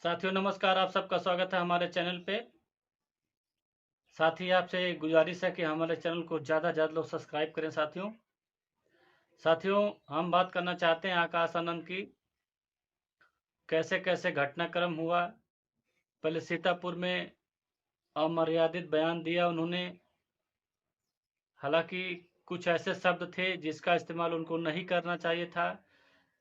साथियों नमस्कार, आप सबका स्वागत है हमारे चैनल पे। साथ ही आपसे गुजारिश है कि हमारे चैनल को ज़्यादा से ज़्यादा लोग सब्सक्राइब करें। साथियों हम बात करना चाहते हैं आकाश आनंद की, कैसे कैसे घटनाक्रम हुआ। पहले सीतापुर में अमर्यादित बयान दिया उन्होंने, हालांकि कुछ ऐसे शब्द थे जिसका इस्तेमाल उनको नहीं करना चाहिए था,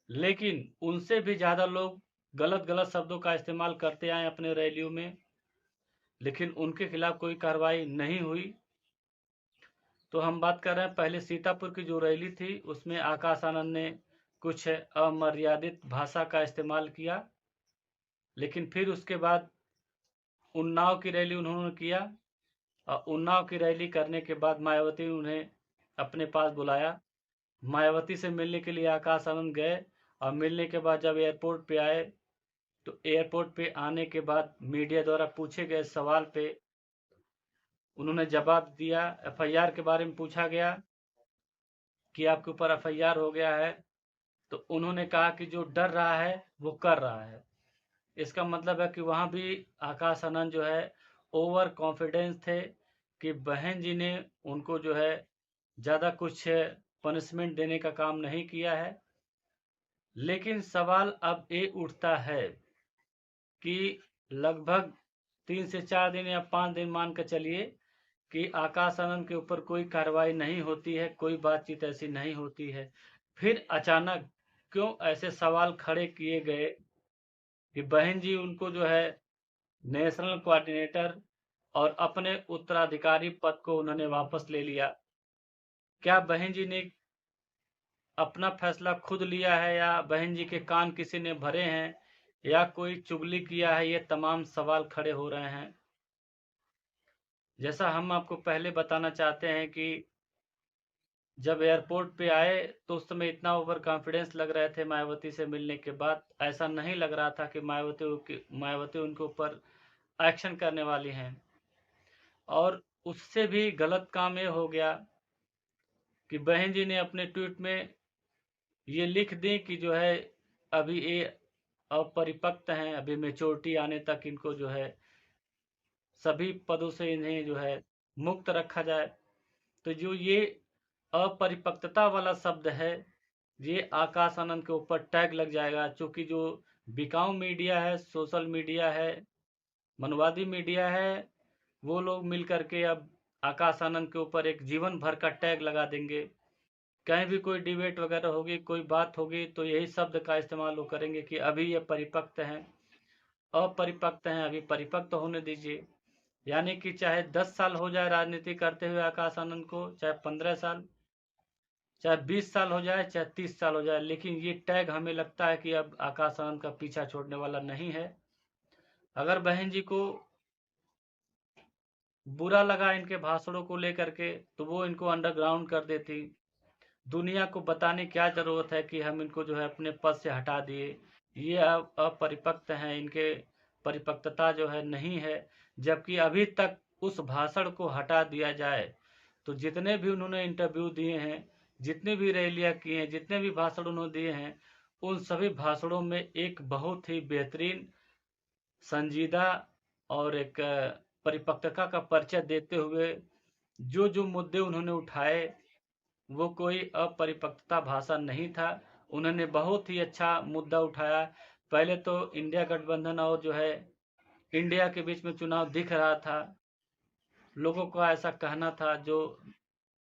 लेकिन उनसे भी ज़्यादा लोग गलत गलत शब्दों का इस्तेमाल करते आए अपने रैलियों में, लेकिन उनके खिलाफ कोई कार्रवाई नहीं हुई। तो हम बात कर रहे हैं पहले सीतापुर की जो रैली थी, उसमें आकाश आनंद ने कुछ अमर्यादित भाषा का इस्तेमाल किया, लेकिन फिर उसके बाद उन्नाव की रैली उन्होंने किया और उन्नाव की रैली करने के बाद मायावती ने उन्हें अपने पास बुलाया। मायावती से मिलने के लिए आकाश आनंद गए और मिलने के बाद जब एयरपोर्ट पे आए, तो एयरपोर्ट पे आने के बाद मीडिया द्वारा पूछे गए सवाल पे उन्होंने जवाब दिया। एफआईआर के बारे में पूछा गया कि आपके ऊपर एफआईआर हो गया है, तो उन्होंने कहा कि जो डर रहा है वो कर रहा है। इसका मतलब है कि वहाँ भी आकाश आनंद जो है ओवर कॉन्फिडेंस थे कि बहन जी ने उनको जो है ज़्यादा कुछ पनिशमेंट देने का काम नहीं किया है। लेकिन सवाल अब ये उठता है कि लगभग 3 से 4 दिन या 5 दिन मान कर चलिए कि आकाश आनंद के ऊपर कोई कार्रवाई नहीं होती है, कोई बातचीत ऐसी नहीं होती है, फिर अचानक क्यों ऐसे सवाल खड़े किए गए कि बहन जी उनको जो है नेशनल कोऑर्डिनेटर और अपने उत्तराधिकारी पद को उन्होंने वापस ले लिया। क्या बहन जी ने अपना फैसला खुद लिया है या बहन जी के कान किसी ने भरे हैं या कोई चुगली किया है? ये तमाम सवाल खड़े हो रहे हैं। जैसा हम आपको पहले बताना चाहते हैं कि जब एयरपोर्ट पे आए तो उस समय इतना ओवर कॉन्फिडेंस लग रहे थे मायावती से मिलने के बाद, ऐसा नहीं लग रहा था कि मायावती उनके ऊपर एक्शन करने वाली हैं। और उससे भी गलत काम ये हो गया कि बहन जी ने अपने ट्वीट में ये लिख दी कि जो है अभी ये अपरिपक्व हैं, अभी मेच्योरिटी आने तक इनको जो है सभी पदों से इन्हें जो है मुक्त रखा जाए। तो जो ये अपरिपक्वता वाला शब्द है, ये आकाश आनंद के ऊपर टैग लग जाएगा, क्योंकि जो बिकाऊ मीडिया है, सोशल मीडिया है, मनवादी मीडिया है, वो लोग मिल करके अब आकाश आनंद के ऊपर एक जीवन भर का टैग लगा देंगे। कहीं भी कोई डिबेट वगैरह होगी, कोई बात होगी, तो यही शब्द का इस्तेमाल वो करेंगे कि अभी ये परिपक्व हैं, अपरिपक्व हैं, अभी परिपक्व होने दीजिए। यानी कि चाहे 10 साल हो जाए राजनीति करते हुए आकाश आनंद को, चाहे 15 साल, चाहे 20 साल हो जाए, चाहे 30 साल हो जाए, लेकिन ये टैग हमें लगता है कि अब आकाश आनंद का पीछा छोड़ने वाला नहीं है। अगर बहन जी को बुरा लगा इनके भाषणों को लेकर के, तो वो इनको अंडरग्राउंड कर देती। दुनिया को बताने क्या जरूरत है कि हम इनको जो है अपने पद से हटा दिए, ये अब अपरिपक्व हैं, इनके परिपक्वता जो है नहीं है। जबकि अभी तक उस भाषण को हटा दिया जाए तो जितने भी उन्होंने इंटरव्यू दिए हैं, जितनी भी रैलियां की हैं, जितने भी भाषण उन्होंने दिए हैं, उन सभी भाषणों में एक बहुत ही बेहतरीन, संजीदा और एक परिपक्वता का परिचय देते हुए जो जो मुद्दे उन्होंने उठाए, वो कोई अपरिपक्वता भाषण नहीं था। उन्होंने बहुत ही अच्छा मुद्दा उठाया। पहले तो इंडिया गठबंधन और जो है इंडिया के बीच में चुनाव दिख रहा था, लोगों का ऐसा कहना था जो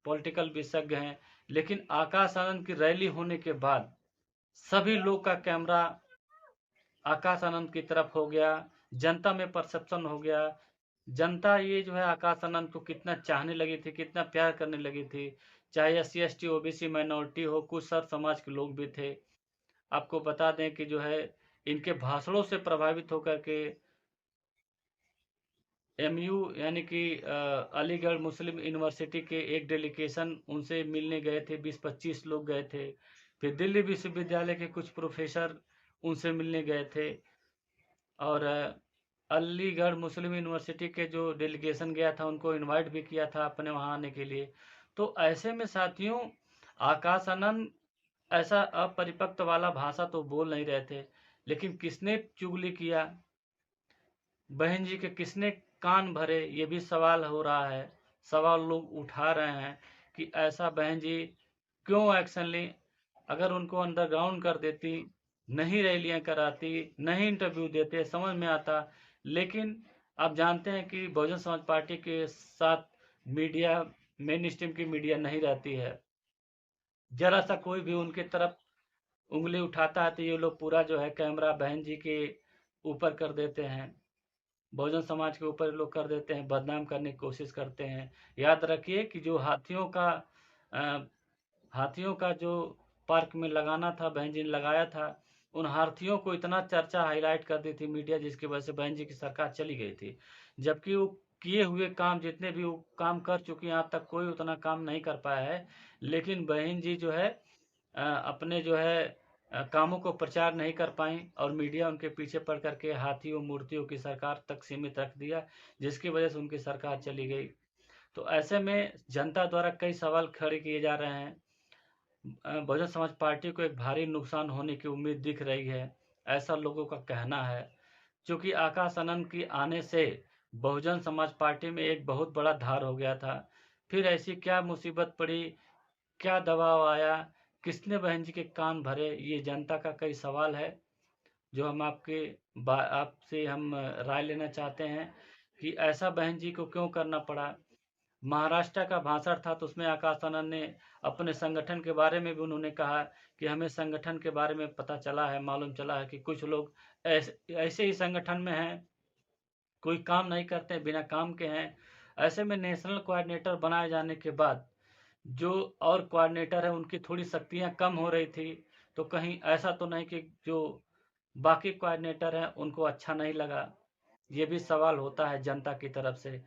पॉलिटिकल विशेषज्ञ हैं। लेकिन आकाश आनंद की रैली होने के बाद सभी लोग का कैमरा आकाश आनंद की तरफ हो गया, जनता में परसेप्शन हो गया। जनता ये जो है आकाश आनंद को कितना चाहने लगी थी, कितना प्यार करने लगी थी। चाहे SC ST OBC माइनॉरिटी हो, कुछ सर्व समाज के लोग भी थे। आपको बता दें कि जो है इनके भाषणों से प्रभावित होकर के MU यानी कि अलीगढ़ मुस्लिम यूनिवर्सिटी के एक डेलीगेशन उनसे मिलने गए थे, 20-25 लोग गए थे। फिर दिल्ली विश्वविद्यालय के कुछ प्रोफेसर उनसे मिलने गए थे और अलीगढ़ मुस्लिम यूनिवर्सिटी के जो डेलीगेशन गया था उनको इनवाइट भी किया था अपने वहाँ आने के लिए। तो ऐसे में साथियों आकाश आनंद ऐसा अपरिपक्व वाला भाषा तो बोल नहीं रहे थे, लेकिन किसने चुगली किया? बहन जी के किसने कान भरे, ये भी सवाल हो रहा है। सवाल लोग उठा रहे हैं कि ऐसा बहन जी क्यों एक्शन ली। अगर उनको अंडरग्राउंड कर देती, नहीं रैलियां कराती, नहीं इंटरव्यू देते, समझ में आता। लेकिन आप जानते हैं कि बहुजन समाज पार्टी के साथ मीडिया, मेन स्ट्रीम की मीडिया नहीं रहती है। जरा सा कोई भी उनके तरफ उंगली उठाता है तो ये लोग पूरा जो है कैमरा बहन जी के ऊपर कर देते हैं, बहुजन समाज के ऊपर लोग कर देते हैं, बदनाम करने की कोशिश करते हैं। याद रखिए कि जो अ, हाथियों का जो पार्क में लगाना था, बहन जी ने लगाया था। उन हाथियों को इतना चर्चा हाईलाइट कर दी थी मीडिया, जिसकी वजह से बहन जी की सरकार चली गई थी। जबकि वो किए हुए काम, जितने भी वो काम कर चुकी हैं, आज तक कोई उतना काम नहीं कर पाया है। लेकिन बहन जी जो है अपने जो है कामों को प्रचार नहीं कर पाई और मीडिया उनके पीछे पड़ करके हाथियों मूर्तियों की सरकार तक सीमित रख दिया, जिसकी वजह से उनकी सरकार चली गई। तो ऐसे में जनता द्वारा कई सवाल खड़े किए जा रहे हैं। बहुजन समाज पार्टी को एक भारी नुकसान होने की उम्मीद दिख रही है, ऐसा लोगों का कहना है। क्योंकि आकाश आनंद की आने से बहुजन समाज पार्टी में एक बहुत बड़ा धार हो गया था। फिर ऐसी क्या मुसीबत पड़ी, क्या दबाव आया, किसने बहन जी के कान भरे, ये जनता का कई सवाल है, जो हम आपसे हम राय लेना चाहते हैं कि ऐसा बहन जी को क्यों करना पड़ा। महाराष्ट्र का भाषण था तो उसमें आकाश आनंद ने अपने संगठन के बारे में भी उन्होंने कहा कि हमें संगठन के बारे में पता चला है, मालूम चला है कि कुछ लोग ऐसे ही संगठन में हैं, कोई काम नहीं करते, बिना काम के हैं। ऐसे में नेशनल कोऑर्डिनेटर बनाए जाने के बाद जो और कोऑर्डिनेटर है उनकी थोड़ी शक्तियां कम हो रही थी। तो कहीं ऐसा तो नहीं कि जो बाकी कोऑर्डिनेटर हैं उनको अच्छा नहीं लगा। ये भी सवाल होता है जनता की तरफ से।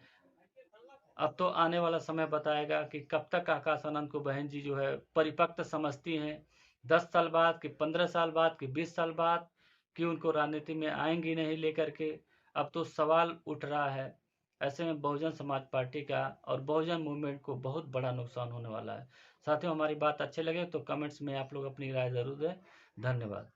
अब तो आने वाला समय बताएगा कि कब तक आकाश आनंद को बहन जी जो है परिपक्व समझती हैं। 10 साल बाद कि 15 साल बाद कि 20 साल बाद, कि उनको राजनीति में आएंगी नहीं लेकर के। अब तो सवाल उठ रहा है। ऐसे में बहुजन समाज पार्टी का और बहुजन मूवमेंट को बहुत बड़ा नुकसान होने वाला है। साथियों, हमारी बात अच्छे लगे तो कमेंट्स में आप लोग अपनी राय जरूर दें। धन्यवाद।